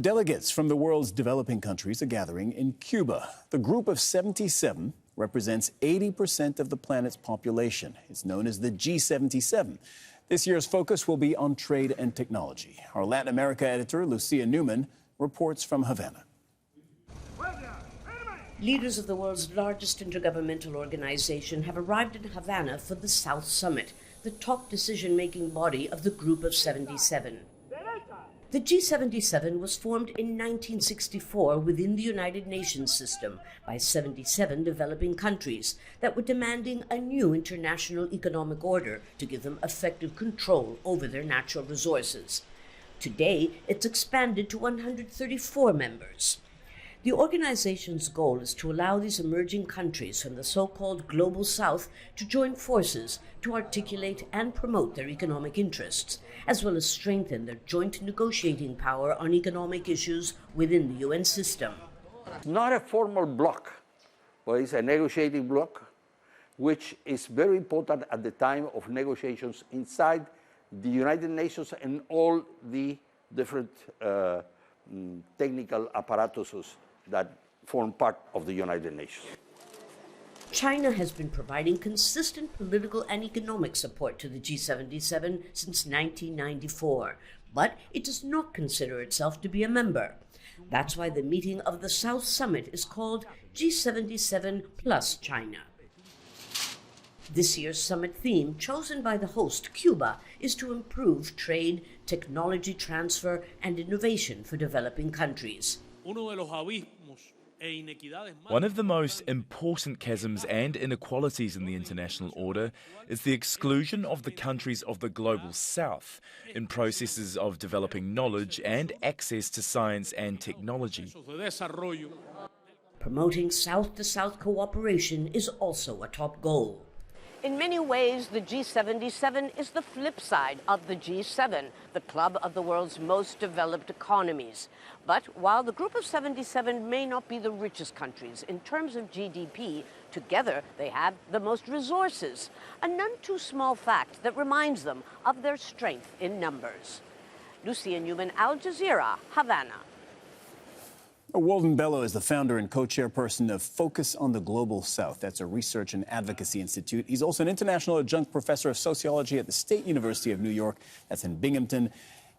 Delegates from the world's developing countries are gathering in Cuba. The group of 77 represents 80% of the planet's population. It's known as the G77. This year's focus will be on trade and technology. Our Latin America editor, Lucia Newman, reports from Havana. Leaders of the world's largest intergovernmental organization have arrived in Havana for the South Summit, the top decision-making body of the Group of 77. The G77 was formed in 1964 within the United Nations system by 77 developing countries that were demanding a new international economic order to give them effective control over their natural resources. Today, it's expanded to 134 members. The organization's goal is to allow these emerging countries from the so-called Global South to join forces to articulate and promote their economic interests, as well as strengthen their joint negotiating power on economic issues within the UN system. Not a formal bloc, but it's a negotiating bloc, which is very important at the time of negotiations inside the United Nations and all the different technical apparatuses that form part of the United Nations. China has been providing consistent political and economic support to the G77 since 1994, but it does not consider itself to be a member. That's why the meeting of the South Summit is called G77 plus China. This year's summit theme, chosen by the host, Cuba, is to improve trade, technology transfer, and innovation for developing countries. One of the most important chasms and inequalities in the international order is the exclusion of the countries of the Global South in processes of developing knowledge and access to science and technology. Promoting South-to-South cooperation is also a top goal. In many ways, the G77 is the flip side of the G7, the club of the world's most developed economies. But while the Group of 77 may not be the richest countries in terms of GDP, together they have the most resources, a none too small fact that reminds them of their strength in numbers. Lucia Newman, Al Jazeera, Havana. Walden Bello is the founder and co-chairperson of Focus on the Global South. That's a research and advocacy institute. He's also an international adjunct professor of sociology at the State University of New York. That's in Binghamton.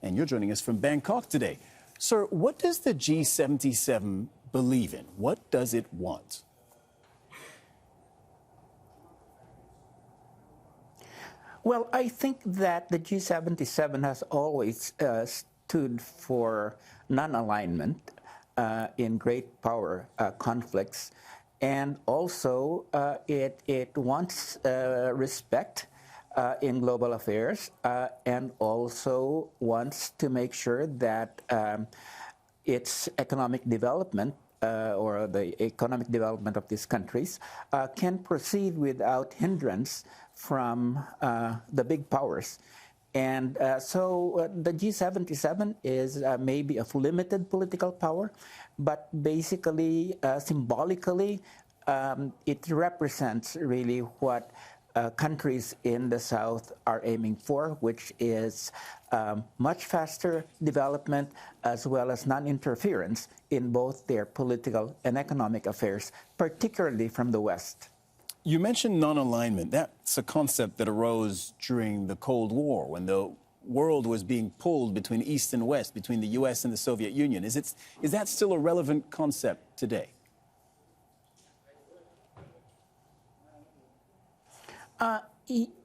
And you're joining us from Bangkok today. Sir, what does the G77 believe in? What does it want? Well, I think that the G77 has always stood for non-alignment in great power conflicts, and also it wants respect in global affairs, and also wants to make sure that its economic development or the economic development of these countries can proceed without hindrance from the big powers. And so the G77 is maybe of limited political power, but basically, symbolically, it represents really what countries in the South are aiming for, which is much faster development as well as non-interference in both their political and economic affairs, particularly from the West. You mentioned non-alignment. That's a concept that arose during the Cold War when the world was being pulled between East and West, between the U.S. and the Soviet Union. Is that still a relevant concept today?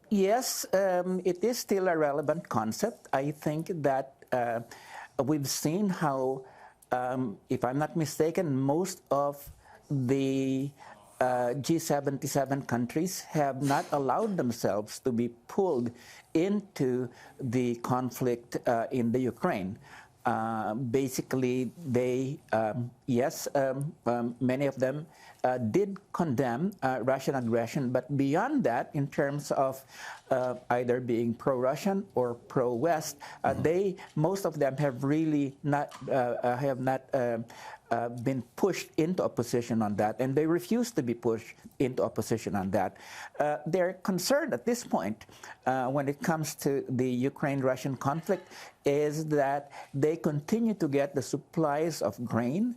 Yes, it is still a relevant concept. I think that we've seen how, if I'm not mistaken, most of the G77 countries have not allowed themselves to be pulled into the conflict in the Ukraine. Basically, they, yes, many of them did condemn Russian aggression, but beyond that, in terms of either being pro-Russian or pro-West, most of them have really not been pushed into opposition on that, and they refuse to be pushed into opposition on that. They're concerned at this point when it comes to the Ukraine-Russian conflict is that they continue to get the supplies of grain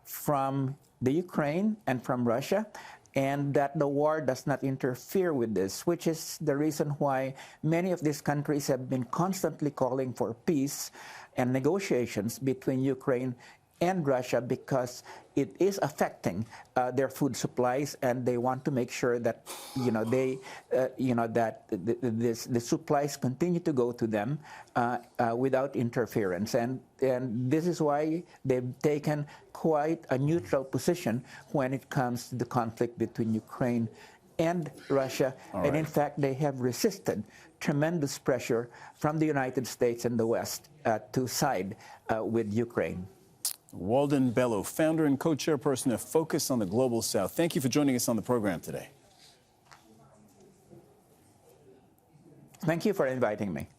from the Ukraine and from Russia, and that the war does not interfere with this, which is the reason why many of these countries have been constantly calling for peace and negotiations between Ukraine and Russia, because it is affecting their food supplies, and they want to make sure that that the supplies continue to go to them without interference, and this is why they've taken quite a neutral position when it comes to the conflict between Ukraine and Russia. And in fact, they have resisted tremendous pressure from the United States and the West to side with Ukraine. Walden Bello, founder and co-chairperson of Focus on the Global South. Thank you for joining us on the program today. Thank you for inviting me.